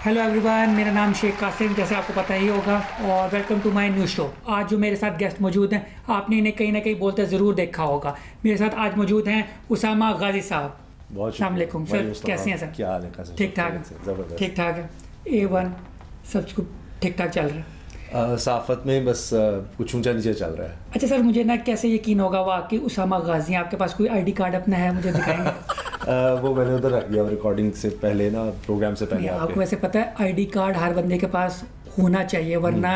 Hello everyone, मेरा नाम शेख कासिम, जैसे आपको पता ही होगा, और welcome to my new show. आज जो मेरे साथ गेस्ट मौजूद हैं, आपने इन्हें कहीं ना कहीं बोलते ज़रूर देखा होगा। मेरे साथ आज मौजूद हैं उसामा गाजी साहब। अस्सलाम वालेकुम सर, कैसे हैं सर? क्या हाल है? ठीक ठाक, ठीक ठाक है। A1 सब कुछ ठीक ठाक चल रहा है। साफत में बस कुछ ऊंचा नीचे चल रहा है। अच्छा सर, मुझे ना कैसे यकीन होगा वो आपकी उसामा गाजी हैं? आपके पास कोई आईडी कार्ड अपना है? मुझे दिखाएंगे? वो मैंने उधर रख दिया रिकॉर्डिंग से पहले ना, प्रोग्राम से पहले। आपको वैसे पता है आईडी कार्ड हर बंदे के पास होना चाहिए, वरना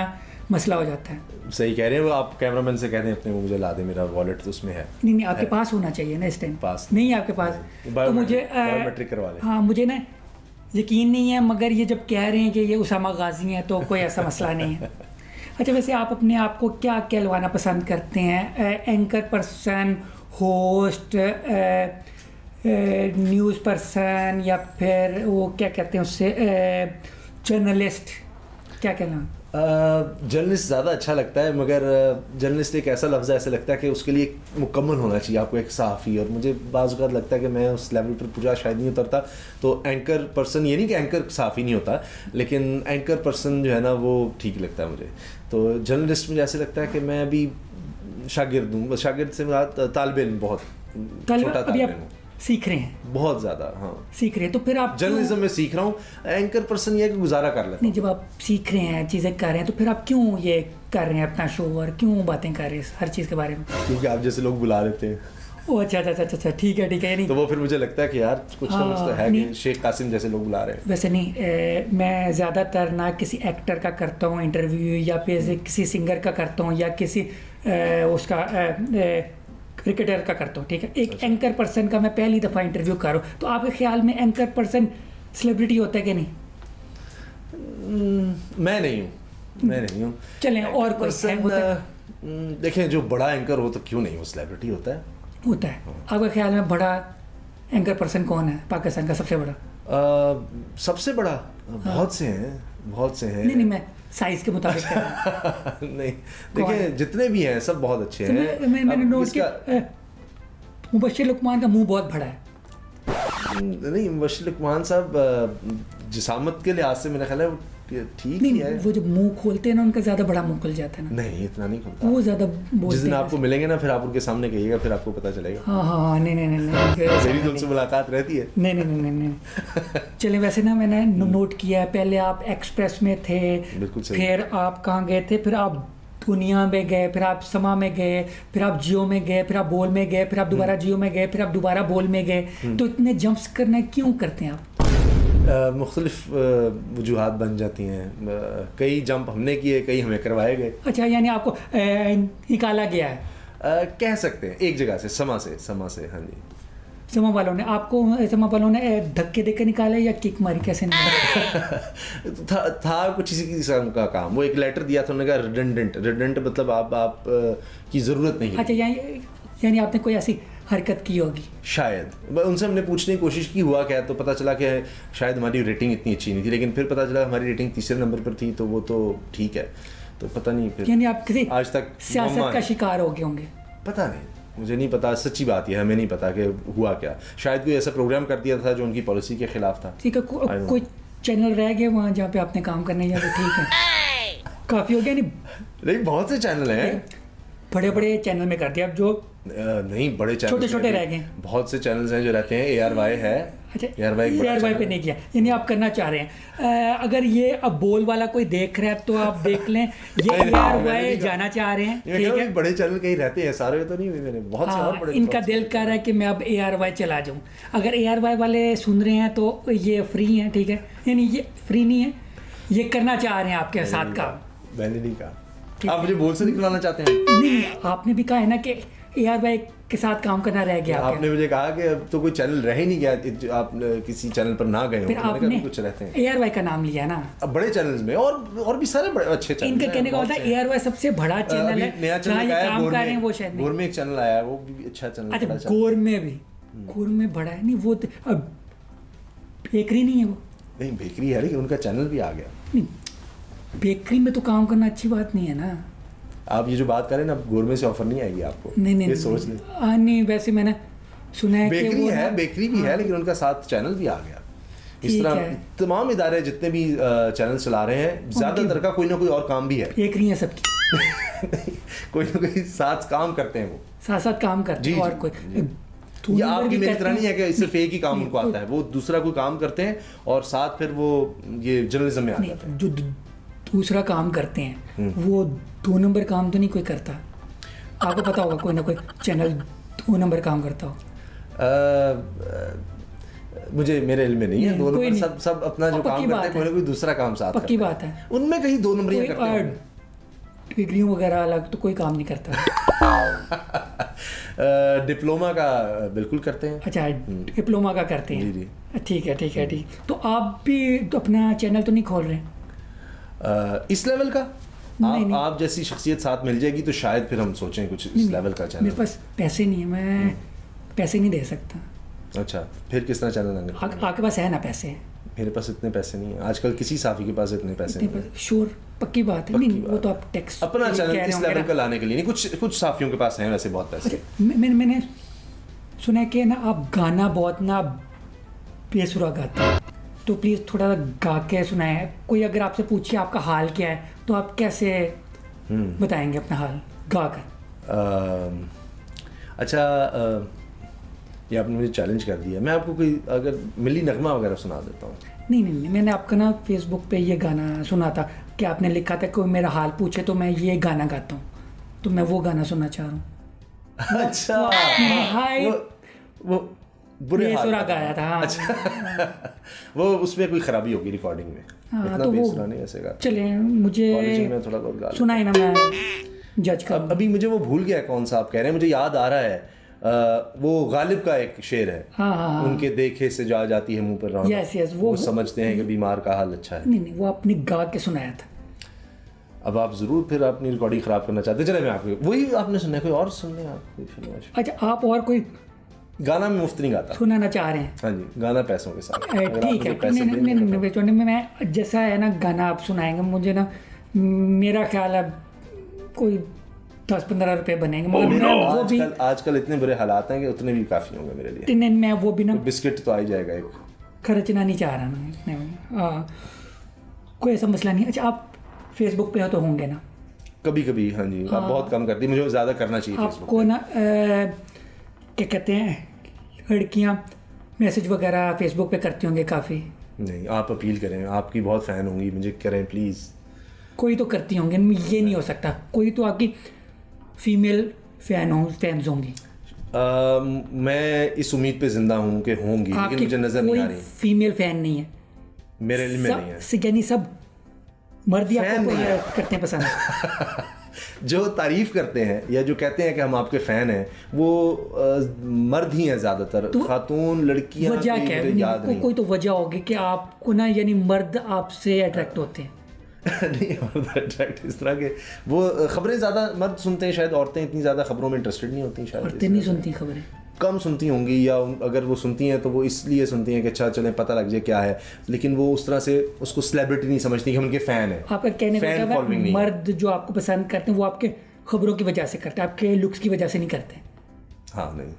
मसला हो जाता है। सही कह रहे हैं वो। आप कैमरामैन से कहते हैं अपने, वो मुझे ला दे, मेरा वॉलेट तो उसमें है। नहीं, आपके पास होना चाहिए ना इस टाइम। पास नहीं है आपके पास तो मुझे बायोमेट्रिक करवा लें। हाँ, मुझे ना यकीन नहीं है, मगर ये जब कह रहे हैं कि ये उसामा गाजी हैं तो कोई ऐसा मसला नहीं है। अच्छा, वैसे आप अपने आप को क्या कहलवाना पसंद करते हैं? Anchor person, host, news person, या फिर वो क्या कहते हैं उससे, जर्नलिस्ट? क्या कहना? जर्नलिस्ट ज़्यादा अच्छा लगता है, मगर जर्नलिस्ट एक ऐसा लफ्ज़ है, ऐसा लगता है कि उसके लिए एक मुकम्मल होना चाहिए आपको, एक सहाफ़ी। और मुझे बाज़ औक़ात लगता है कि मैं उस लेवल पर पूरा शायद नहीं उतरता। तो एंकर पर्सन, ये नहीं कि एंकर सहाफ़ी नहीं होता, लेकिन एंकर पर्सन जो है ना वो ठीक लगता है मुझे। तो जर्नलिस्ट मुझे ऐसे लगता है कि मैं अभी शागिर्द हूँ। शागिर्द से तालिब इल्म, बहुत छोटा तालिब इल्म हूँ। सीख रहे हैं बहुत ज़्यादा। हाँ, सीख रहे हैं। तो फिर आप जर्नलिज्म में सीख रहा हूँ। एंकर पर्सन ये है कि गुजारा कर लेते नहीं, जब आप सीख रहे हैं, चीज़ें कर रहे हैं, तो फिर आप क्यों ये कर रहे हैं अपना शो, और क्यों बातें कर रहे हैं हर चीज़ के बारे में? क्योंकि आप जैसे लोग बुला लेते हैं। ओह अच्छा, ठीक है नहीं तो वो फिर मुझे लगता है कि यार कुछ ना कुछ तो है कि शेख कासिम जैसे लोग बुला रहे हैं। वैसे नहीं, मैं ज़्यादातर ना किसी एक्टर का करता हूँ इंटरव्यू, या फिर किसी सिंगर का करता हूँ, या किसी उसका क्रिकेटर का करता हूँ। ठीक है, एक एंकर पर्सन का मैं पहली दफ़ा इंटरव्यू कर रहा हूँ। तो आपके ख्याल में एंकर पर्सन सेलिब्रिटी होता है कि नहीं? मैं नहीं हूँ। चलें, और कोई देखें, जो बड़ा एंकर हो तो क्यों नहीं, वो सेलिब्रिटी होता है। आपके ख्याल में बड़ा एंकर पर्सन कौन है पाकिस्तान का सबसे बड़ा? सबसे बड़ा बहुत से हैं। नहीं, मैं साइज के मुताबिक नहीं, देखिए जितने भी हैं सब बहुत अच्छे हैं। मैंने नोट किया मुबश्शिर लुकमान का मुंह बहुत बड़ा है। नहीं, मुबश्शिर लुकमान साहब जिसामत के लिहाज से मेरा ख्याल है ठीक ही है। वो जब मुंह खोलते हैं ना, उनका ज्यादा बड़ा मुंह खुल जाता है ना। नहीं, इतना नहीं खुलता। वो ज्यादा बोलते हैं। जिस दिन आपको मिलेंगे ना, फिर आप उनके सामने कहिएगा, फिर आपको पता चलेगा। हाँ, नहीं मेरी तो उनसे मुलाकात रहती है। नहीं। चले, वैसे ना मैंने नोट किया है, पहले आप एक्सप्रेस में थे, बिल्कुल सही। फिर आप कहाँ गए थे, फिर आप दुनिया में गए, फिर आप समा में गए, फिर आप जियो में गए, फिर आप बोल में गए, फिर आप दोबारा जियो में गए, फिर आप दोबारा बोल में गए। तो इतने जंप्स करना क्यों करते हैं आप? मुख्तलिफ वजूहात बन जाती हैं। कई जंप हमने किए, कई हमें करवाए गए। अच्छा, यानी आपको निकाला गया है? कह सकते हैं, एक जगह से, समा से। हाँ जी। समा वालों ने धक्के देकर निकाला या किक मारी, कैसे निकाला? था कुछ इसी किस्म का काम। वो एक लेटर दिया था, उन्होंने कहा रिडेंट मतलब आप की ज़रूरत नहीं। अच्छा, यानी आपने कोई ऐसी हरकत की होगी शायद। उनसे हमने पूछने की कोशिश की, हुआ क्या, तो पता चला कि शायद हमारी रेटिंग इतनी अच्छी नहीं थी, लेकिन फिर पता चला हमारी रेटिंग तीसरे नंबर पर थी, तो वो तो ठीक है। तो पता नहीं, फिर यानी आप किसी आज तक सियासत का शिकार हो गए होंगे? पता नहीं, मुझे नहीं पता, सच्ची बात है, हमें नहीं पता कि हुआ क्या। शायद कोई ऐसा प्रोग्राम कर दिया था जो उनकी पॉलिसी के खिलाफ था। ठीक है, कोई चैनल रह गए वहाँ जहाँ पे आपने काम करने जा? ठीक है, काफ़ी हो गया। नहीं, बहुत से चैनल हैं, बड़े चैनल में कर दिया। अब जो नहीं, बड़े चैनल छोटे रह गए, बहुत से चैनल्स हैं जो रहते हैं। ARY है। अच्छा, ARY पे नहीं किया, यानी आप करना चाह रहे हैं। अगर ये अब बोल वाला कोई देख रहा है तो आप देख लें, ये ARY जाना चाह रहे हैं। ठीक है, बड़े चैनल कहीं रहते हैं, सारे तो नहीं हुए मैंने, बहुत से और बड़े। इनका दिल कर रहा है कि मैं अब ARY चला जाऊं। अगर ARY वाले सुन रहे हैं तो ये फ्री हैं, ठीक है, यानी ये फ्री नहीं है, ये करना चाह रहे हैं आपके साथ काम। मैंने नहीं कहा, आप मुझे बोल से निकलवाना चाहते हैं? नहीं, आपने भी कहा है ना कि ARY के साथ काम करना रह गया। आपने मुझे कहा कि अब तो कोई चैनल रह ही नहीं गया, आप किसी चैनल पर ना गए हो। फिर आपने कुछ रहते हैं, ARY का नाम लिया ना। अब बड़े चैनल्स में और भी सारे बड़े अच्छे चैनल। इनका कहने का होता है ARY सबसे बड़ा चैनल है, नया चैनल काम कर रहे हैं वो शायद गोर में एक चैनल आया है, वो भी अच्छा चैनल। अच्छा, गोर में बड़ा है नहीं वो, अब बेकरी नहीं है वो। नहीं, बेकरी है, लेकिन उनका चैनल भी आ गया। नहीं, बेकरी में तो काम करना अच्छी बात नहीं है ना। आप ये जो बात करें ना, गोरमे से ऑफर नहीं आएगी आपको। नहीं, सोच लें। नहीं, वैसे मैंने सुना है बेकरी भी है, लेकिन उनका साथ चैनल भी आ गया। इस तरह तमाम इदारे जितने भी चैनल चला रहे हैं ज़्यादातर का कोई ना कोई और काम भी है, एक नहीं है सबकी कोई ना कोई साथ काम करते हैं, वो साथ साथ काम करते हैं। और कोई या आपकी मेरी तरह नहीं है कि सिर्फ एक ही काम उनको आता है, वो दूसरा कोई काम करते हैं और साथ फिर वो ये जर्नलिज्म में आ जाते हैं। जो दूसरा काम करते हैं वो 2 नंबर काम तो नहीं कोई करता। आपको पता होगा कोई ना कोई चैनल 2 नंबर काम करता हो। मुझे मेरे इल्म में नहीं है। 2 नंबर सब अपना जो काम करते हैं कोई ना कोई दूसरा काम साथ पक्की बात है। उनमें कहीं 2 नंबरियां करते हैं, डिग्री वगैरह अलग तो कोई काम नहीं करता। डिप्लोमा का बिल्कुल करते हैं। अच्छा, डिप्लोमा का करते हैं। जी। ठीक है ठीक है ठीक। तो आप भी तो अपना चैनल तो नहीं खोल रहे? इस लेवल का नहीं। आप जैसी शख्सियत साथ मिल जाएगी तो शायद फिर हम सोचें कुछ इस लेवल का चैनल। मेरे पास पैसे नहीं है, मैं पैसे नहीं दे सकता। अच्छा, फिर किस तरह चैनल आएंगे? आपके पास है ना पैसे? मेरे पास इतने पैसे नहीं है। आजकल किसी साफी के पास इतने पैसे नहीं है। श्योर, पक्की बात है। नहीं, वो तो आप टैक्स अपना चैनल इस लेवल का लाने के लिए नहीं। कुछ साफियों के पास हैं वैसे बहुत पैसे। मैंने सुना है कि ना आप गाना बहुत ना बेसुरा गाते हैं, तो प्लीज़ थोड़ा गा के सुनाएं। कोई अगर आपसे पूछे आपका हाल क्या है तो आप कैसे बताएंगे अपना हाल गा कर? अच्छा, ये आपने मुझे चैलेंज कर दिया। मैं आपको कोई अगर मिली नगमा वगैरह सुना देता हूँ। नहीं, मैंने आपका ना फेसबुक पे ये गाना सुना था कि आपने लिखा था कोई मेरा हाल पूछे तो मैं ये गाना गाता हूँ, तो मैं वो गाना सुनना चाह रहा हूँ। अच्छा, वो बुरे हाल गाया था। अच्छा वो उसमें कोई खराबी होगी रिकॉर्डिंग में। हाँ, इतना तो बेसुरा नहीं ऐसे गा। चले, मुझे में थोड़ा बहुत गा सुनाई ना, मैं जज कर। अभी मुझे वो भूल गया कौन सा आप कह रहे हैं। मुझे याद आ रहा है वो गालिब का एक शेर है। हाँ। उनके देखे से जा जाती है मुंह पर रौनक। यस, वो समझते हैं कि बीमार का हाल अच्छा है। नहीं, वो अपनी गा के सुनाया था। अब आप जरूर फिर अपनी रिकॉर्डिंग खराब करना चाहते। चले, मैं आपको वही आपने सुना है, कोई और सुन लें आप कोई फिल्म। अच्छा, आप और कोई गाना में मुफ्त नहीं गाता, सुनाना चाह रहे हैं? हाँ जी, गाना पैसों के साथ। ठीक है। नहीं, मैं जैसा है ना गाना आप सुनाएंगे मुझे ना, मेरा ख्याल है कोई 10-15 रुपए बनेंगे। वो भी आजकल इतने बुरे हालात हैं कि उतने भी काफी होंगे मेरे लिए। नहीं, मैं वो भी ना बिस्किट तो आ ही जाएगा एक। खर्चना नहीं चाह रहा ना, कोई ऐसा मसला नहीं। अच्छा, आप फेसबुक पे हो तो होंगे ना? कभी कभी, हाँ जी। आप बहुत कम करती, मुझे ज़्यादा करना चाहिए। आपको ना क्या कहते हैं, लड़कियां मैसेज वगैरह फेसबुक पे करती होंगे काफ़ी? नहीं, आप अपील करें, आपकी बहुत फ़ैन होंगी, मुझे करें प्लीज़। कोई तो करती होंगी, ये नहीं हो सकता कोई तो आपकी फीमेल फैंस होंगी। मैं इस उम्मीद पे जिंदा हूँ कि होंगी, लेकिन मुझे नज़र नहीं आ रही। फीमेल फैन नहीं है मेरे इल्म में, नहीं है। यानी सब मर्द ही आपको करते हैं पसंद? जो तारीफ करते हैं या जो कहते हैं कि हम आपके फ़ैन हैं, वो मर्द ही हैं ज़्यादातर। तो खातून लड़कियां वजह क्या है? कोई तो वजह होगी कि आपको ना, यानी मर्द आपसे अट्रैक्ट होते हैं। नहीं, मर्द अट्रैक्ट इस तरह के, वो खबरें ज़्यादा मर्द सुनते हैं शायद। औरतें इतनी ज़्यादा खबरों में इंटरेस्टेड नहीं होती शायद। औरतें नहीं सुनती खबरें, कम सुनती होंगी, या अगर वो सुनती हैं तो वो इसलिए सुनती हैं कि अच्छा चलें पता लग जाए क्या है, लेकिन वो उस तरह से उसको सेलिब्रिटी नहीं समझती कि हम उनके फ़ैन हैं। आपका कहने का मर्द जो आपको पसंद करते हैं वो आपके खबरों की वजह से करते हैं, आपके लुक्स की वजह से नहीं करते। हाँ, नहीं,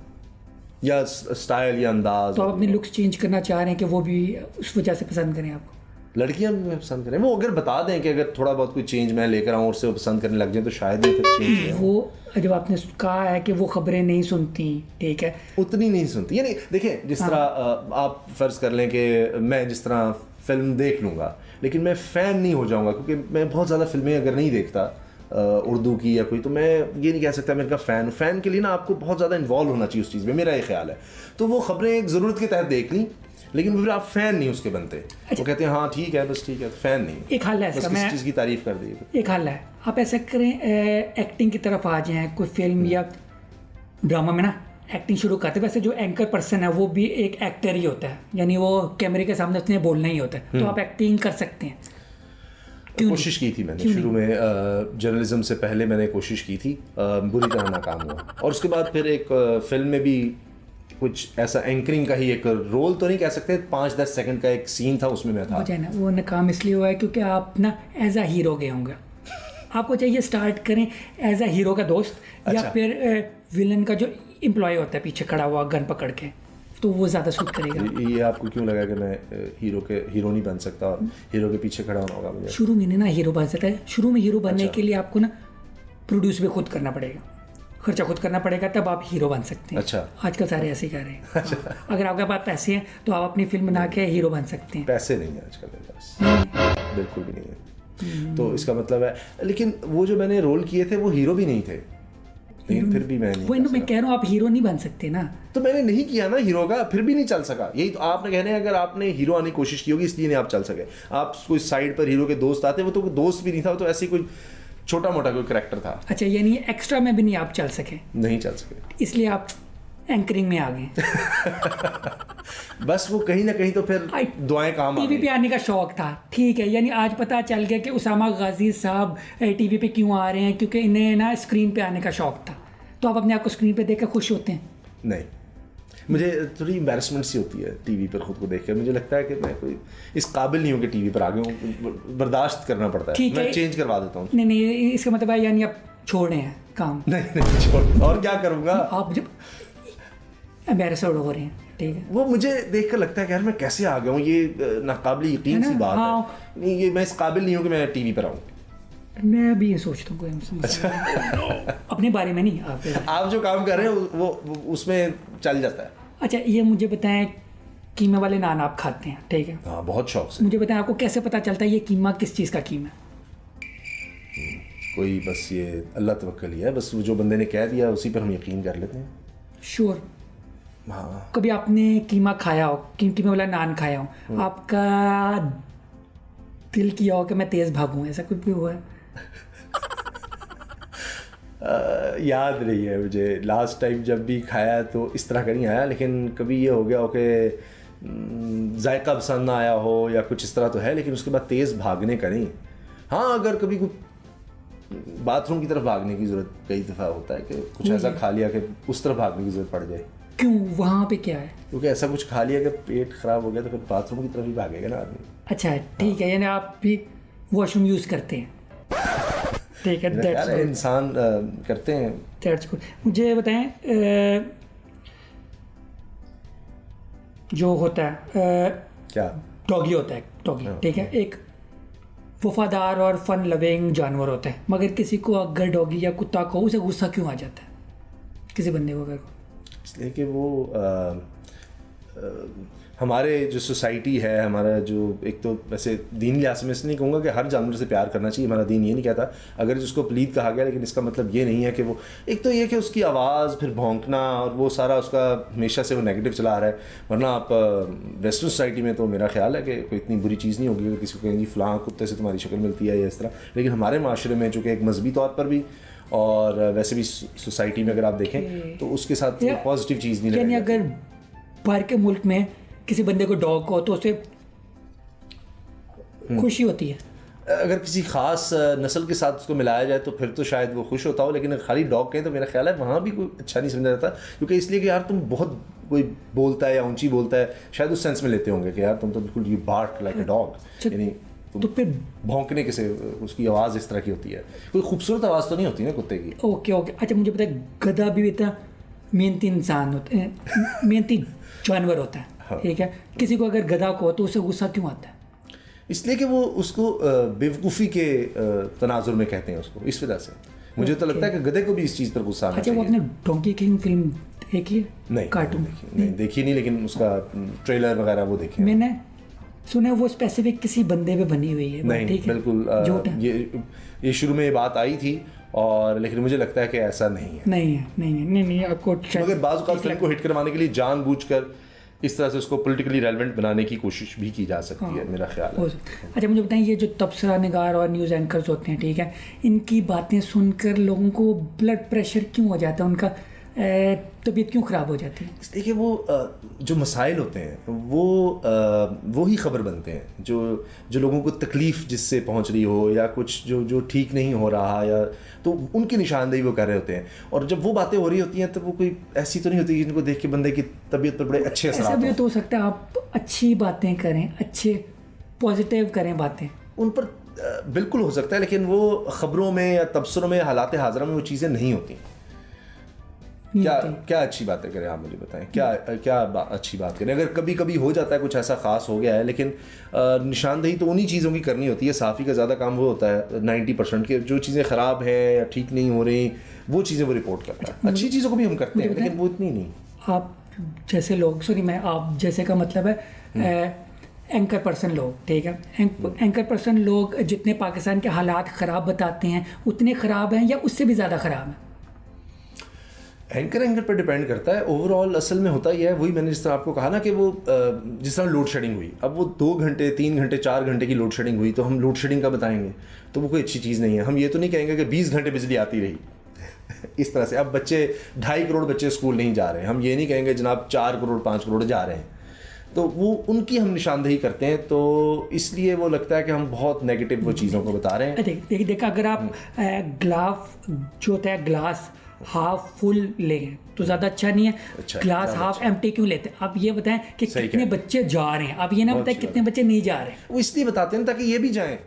या स्टाइल या अंदाज। तो आप अपने लुक्स चेंज करना चाह रहे हैं कि वो भी उस वजह से पसंद करें आपको? लड़कियां भी पसंद करें, वो अगर बता दें कि अगर थोड़ा बहुत कोई चेंज मैं लेकर आऊँ और से वो पसंद करने लग जाए तो शायद ही फिर चेंज है। वो जब आपने कहा है कि वो खबरें नहीं सुनती, ठीक है, उतनी नहीं सुनती। यानी देखिए, जिस तरह आप फ़र्ज़ कर लें कि मैं जिस तरह फ़िल्म देख लूँगा, लेकिन मैं फ़ैन नहीं हो जाऊँगा, क्योंकि मैं बहुत ज़्यादा फिल्में अगर नहीं देखता उर्दू की या कोई, तो मैं ये नहीं कह सकता मैं इनका फ़ैन हूँ। फ़ैन के लिए ना आपको बहुत ज़्यादा इन्वॉल्व होना चाहिए उस चीज़ में, मेरा ये ख्याल है। तो वो खबरें एक ज़रूरत के तहत देख ली, लेकिन फिर आप फ़ैन नहीं उसके बनते। वो कहते हैं हाँ ठीक है, बस ठीक है, फ़ैन नहीं। एक हाल है इसका, मैं चीज़ की तारीफ़ कर दी। एक हाल है, आप ऐसा करें, एक्टिंग की तरफ आ जाएं, कोई फिल्म या ड्रामा में ना एक्टिंग शुरू करते। वैसे जो एंकर पर्सन है वो भी एक एक्टर ही होता है, यानी वो कैमरे के सामने उसने बोलना ही होता है, तो आप एक्टिंग कर सकते हैं। कोशिश की थी मैंने शुरू में, जर्नलिज्म से पहले मैंने कोशिश की थी, बुरी तरह नाकाम हुआ। और उसके बाद फिर एक फिल्म में भी कुछ ऐसा एंकरिंग का ही एक रोल तो नहीं कह सकते, 5-10 सेकंड का एक सीन था, उसमें मैं था। ना वो नाकाम इसलिए हुआ है क्योंकि आप ना एज अ हीरो गए होंगे। आपको चाहिए स्टार्ट करें एज अ हीरो का दोस्त, या फिर विलन का जो एम्प्लॉय होता है पीछे खड़ा हुआ गन पकड़ के, तो वो ज़्यादा सूट करेगा। ये आपको क्यों लगा कि मैं हीरो नहीं बन सकता और हीरो के पीछे खड़ा होना होगा मुझे? शुरू में नहीं ना हीरो बन सकता है। शुरू में हीरो बनने अच्छा। के लिए आपको ना प्रोड्यूस भी खुद करना पड़ेगा, खर्चा खुद करना पड़ेगा, तब आप हीरो बन सकते हैं। अच्छा। आजकल सारे ऐसे ही कर रहे हैं। हाँ। अगर आपके पास पैसे हैं तो आप अपनी फिल्म बना के हीरो बन सकते हैं। पैसे नहीं है आजकल मेरे पास, बिल्कुल भी नहीं है। तो इसका मतलब है, लेकिन वो जो मैंने रोल किए थे वो हीरो भी नहीं थे, लेकिन फिर भी मैं नहीं वही कर ना मैं सका। कह रहा हूँ, आप हीरो नहीं बन सकते ना। तो मैंने नहीं किया ना हीरो का, फिर भी नहीं चल सका। यही तो आपने कहने हैं, अगर आपने हीरो आने की कोशिश की होगी इसलिए नहीं आप चल सके। आप कोई साइड पर हीरो के दोस्त आते, वो तो कोई दोस्त भी नहीं था, वो तो ऐसे कोई छोटा मोटा कोई करैक्टर था। अच्छा, यानी एक्स्ट्रा में भी नहीं आप चल सके, नहीं चल सके, इसलिए आप एंकरिंग में आ गए। बस वो कहीं ना कहीं तो फिर दुआएं काम आ टीवी पे गई। आने का शौक था, ठीक है। यानी आज पता चल गया कि उसामा गाजी साहब टीवी पे क्यों आ रहे हैं, क्योंकि इन्हें ना स्क्रीन पे आने का शौक था। तो आप अपने आप को स्क्रीन पे देख कर खुश होते हैं? नहीं, मुझे थोड़ी एम्बैरेसमेंट सी होती है टीवी पर खुद को देख कर। मुझे लगता है कि मैं कोई इस काबिल नहीं हूँ कि टीवी पर आ गया हूँ, बर्दाश्त करना पड़ता है। ठीक मैं है। चेंज करवा देता हूँ। नहीं नहीं, इसका मतलब है यानी आप छोड़ रहे हैं काम। नहीं छोड़, और क्या करूँगा। आप जब एम्बैरेसड हो रहे हैं, ठीक है। वो मुझे देख कर लगता है कि यार मैं कैसे आ गया हूँ, ये नाकाबिल यकीन है सी ना? बात हाँ। है। नहीं, ये मैं इस काबिल नहीं हूँ कि मैं टीवी पर आऊँ। मैं भी ये सोचता हूँ, कोई समस्या अपने बारे में नहीं, आप जो काम कर रहे हैं वो उसमें चल जाता है। अच्छा, ये मुझे बताएं, कीमे वाले नान आप खाते हैं, ठीक है। हाँ, बहुत शौक से। मुझे बताएं, आपको कैसे पता चलता है ये कीमा किस चीज़ का कीमा है? कोई बस ये अल्लाह तवक्कल ही है, बस वो जो बंदे ने कह दिया उसी पर हम यकीन कर लेते हैं। श्योर। हाँ। कभी आपने कीमा खाया हो, कीमे वाला नान खाया हो, आपका दिल किया हो कि मैं तेज़ भागूं, ऐसा कुछ भी हुआ है? याद नहीं है मुझे, लास्ट टाइम जब भी खाया तो इस तरह का नहीं आया, लेकिन कभी ये हो गया हो कि जायका पसंद ना आया हो या कुछ इस तरह तो है, लेकिन उसके बाद तेज़ भागने का नहीं। हाँ, अगर कभी कुछ बाथरूम की तरफ भागने की ज़रूरत कई दफ़ा होता है कि कुछ ऐसा खा लिया कि उस तरफ भागने की ज़रूरत पड़ जाए। क्यों, वहाँ पे क्या है? क्योंकि ऐसा कुछ खा लिया कि पेट ख़राब हो गया तो फिर बाथरूम की तरफ ही भागेगा ना आदमी। अच्छा ठीक है, यानी आप भी वॉशरूम यूज़ करते हैं, ठीक है। मेरा ख्याल है इंसान करते हैं। That's good. मुझे बताएं, जो होता है क्या? डॉगी होता है, डॉगी, ठीक है, एक वफादार और फन लविंग जानवर होता है, मगर किसी को अगर डॉगी या कुत्ता को उसे गुस्सा क्यों आ जाता है, किसी बंदे को अगर? इसलिए कि वो हमारे जो सोसाइटी है, हमारा जो एक तो वैसे दीन लिहाज से मैं इसलिए नहीं कहूँगा कि हर जानवर से प्यार करना चाहिए, हमारा दीन ये नहीं कहता, अगर जिसको पलीद कहा गया, लेकिन इसका मतलब ये नहीं है कि वो, एक तो ये कि उसकी आवाज़, फिर भौंकना और वो सारा उसका हमेशा से वो नेगेटिव चला आ रहा है। वरना आप वेस्टर्न सोसाइटी में तो मेरा ख्याल है कि कोई इतनी बुरी चीज़ नहीं होगी कि किसी को कहें जी फ़लाँ कुत्ते से तुम्हारी शक्ल मिलती है या इस तरह। लेकिन हमारे माशरे में चूँकि एक मजहबी तौर पर भी और वैसे भी सोसाइटी में अगर आप देखें तो उसके साथ पॉजिटिव चीज़ नहीं यानी लगेगी। अगर बाहर के मुल्क में किसी बंदे को डॉग को तो उसे खुशी होती है, अगर किसी ख़ास नस्ल के साथ उसको मिलाया जाए तो फिर तो शायद वो खुश होता हो, लेकिन अगर खाली डॉग कहें तो मेरा ख्याल है वहाँ भी कोई अच्छा नहीं समझा जाता, क्योंकि इसलिए कि यार तुम बहुत कोई बोलता है या ऊंची बोलता है, शायद उस सेंस में लेते होंगे कि यार तुम तो बिल्कुल you bark like a dog, यानी तो फिर भौंकने के से उसकी आवाज़ इस तरह की होती है। कोई खूबसूरत आवाज़ तो नहीं होती ना कुत्ते की। Okay okay. अच्छा मुझे पता है, गधा भी इतना मेहनती इंसान होता है, मेहनती जानवर होता है, हाँ। ठीक है। किसी को अगर गधा को तो उसे गुस्सा क्यों आता है? इसलिए कि वो उसको बेवकूफ़ी के तनाजुर में कहते हैं उसको, इस वजह से मुझे तो लगता है कि गधे को भी इस चीज़ पर गुस्सा आना अच्छा, वो चाहिए। आपने डोंकी किंग फिल्म देखी है? नहीं, कार्टून नहीं देखी नहीं, लेकिन उसका ट्रेलर वगैरह वो देखे। मैंने सुना है वो स्पेसिफिक किसी बंदे पे बनी हुई है। नहीं, ठीक है, बिल्कुल झूठ है। ये शुरू में ये बात आई थी, और लेकिन मुझे लगता है कि ऐसा नहीं है। नहीं आपको मगर बाज़ औक़ात फिल्म को हिट करवाने के लिए जानबूझकर इस तरह से उसको पॉलिटिकली रेलेवेंट बनाने की कोशिश भी की जा सकती है, मेरा ख्याल है। अच्छा मुझे बताएं, ये जो तबसरा निगार और न्यूज़ एंकर्स होते हैं, ठीक है, इनकी बातें सुनकर लोगों को ब्लड प्रेशर क्यों हो जाता है, उनका तबीयत क्यों ख़राब हो जाती है? इसलिए कि वो जो मसाइल होते हैं वो ही ख़बर बनते हैं, जो लोगों को तकलीफ़ जिससे पहुंच रही हो या कुछ जो ठीक नहीं हो रहा, या तो उनकी निशानदेही वो कर रहे होते हैं। और जब वो बातें हो रही होती हैं तो वो कोई ऐसी तो नहीं होती जिनको देख के बंदे की तबीयत पर बड़े अच्छे असर ऐसा भी हों। तो हो सकता है आप अच्छी बातें करें, अच्छे पॉजिटिव करें बातें, उन पर बिल्कुल हो सकता है, लेकिन वो ख़बरों में या तबसरों में, हालात हाज़िरा में वो चीज़ें नहीं होती। क्या क्या अच्छी बातें करें, आप मुझे बताएं क्या अच्छी बात करें। अगर कभी कभी हो जाता है कुछ ऐसा खास हो गया है, लेकिन निशानदेही तो उन्हीं चीज़ों की करनी होती है। साफ़ी का ज़्यादा काम वो होता है 90% के, जो चीज़ें ख़राब हैं या ठीक नहीं हो रही वो चीज़ें वो रिपोर्ट करता है। अच्छी चीज़ों को भी हम करते हैं लेकिन वो इतनी नहीं। आप जैसे लोग, सॉरी मैं आप जैसे का मतलब है एंकर पर्सन लोग, ठीक है, एंकर पर्सन लोग जितने पाकिस्तान के हालात ख़राब बताते हैं उतने ख़राब हैं या उससे भी ज़्यादा ख़राब हैं? एंकर पर डिपेंड करता है। ओवरऑल असल में होता ही है वही, मैंने जिस तरह आपको कहा ना कि वो जिस तरह लोड शेडिंग हुई, अब वो 2 घंटे 3 घंटे 4 घंटे की लोड शेडिंग हुई तो हम लोड शेडिंग का बताएंगे तो वो कोई अच्छी चीज़ नहीं है। हम ये तो नहीं कहेंगे कि 20 घंटे बिजली आती रही इस तरह से। अब बच्चे 2.5 करोड़ बच्चे स्कूल नहीं जा रहे हैं, हम ये नहीं कहेंगे जनाब 4 करोड़ 5 करोड़ जा रहे हैं, तो वो उनकी हम निशानदेही करते हैं। तो इसलिए वो लगता है कि हम बहुत नेगेटिव वो चीज़ों को बता रहे हैं। देखा अगर आप ग्लास जो होता है ग्लास हाफ फुल लें तो ज़्यादा अच्छा नहीं है, अच्छा, ग्लास हाफ एम्प्टी क्यों लेते हैं? आप ये बताएं कि कितने बच्चे जा रहे हैं, आप ये ना बताएं कितने बच्चे नहीं जा रहे हैं। वो इसलिए बताते हैं ताकि ये भी जाएं।